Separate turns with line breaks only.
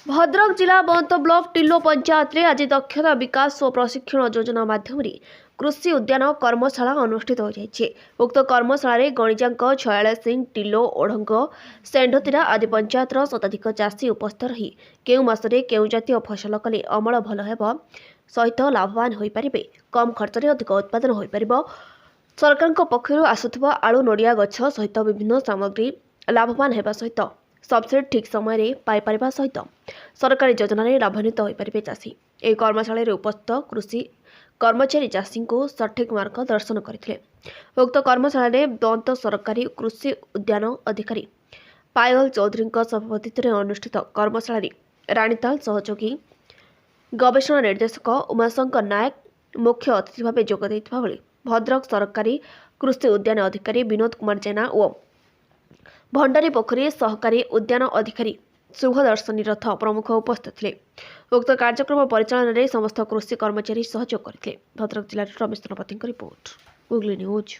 भद्रक जिला बंत ब्लॉक टिल्लो पंचायत रे आज दक्षता विकास और प्रशिक्षण योजना माध्यम कृषि उद्यान कर्मशाला अनुष्ठित हो जाइए। उक्त कर्मशाला गणिजांक 46 सिंह टिल्लो ओढ़ंग सेंढतीरा आदि पंचायतर शताधिक चाषी उपस्थित रही केउ मासरे केउ जातीय फसल कले अमल भल हेब सहित लाभवान हो पारे, कम खर्च रे अधिक उत्पादन हो पारिबो, सरकार पक्षर आसुथिबा आलू नड़िया गछ सहित विभिन्न सामग्री लाभवान हेबा सहित सब्सिडी ठीक समय पाई पारिबा सहित सरकारी योजन लाभान्वित हो पारे चाषी। यह कर्मशाला उपस्थित कृषि कर्मचारी चाषी को सठिक मार्गदर्शन करते। उक्त कर्मशाला बंत सरकारी कृषि उद्यान अधिकारी पायल चौधरी सभापतित्व में अनुष्ठित कर्मशाला राणीताल सहयोगी गवेषणा निर्देशक उमाशंकर नायक मुख्य अतिथि भाव जोगदे भद्रक सरकारी कृषि उद्यान अधिकारी विनोद कुमार जेना और भंडारी पोखरी सहकारी उद्यान अधिकारी शुभदर्शनी रथ प्रमुख उपस्थित थे। उक्त कार्यक्रम परिचालन में समस्त कृषि कर्मचारी सहयोग करते। भद्रक जिला रमेश सेनापति रिपोर्ट, गुगली न्यूज।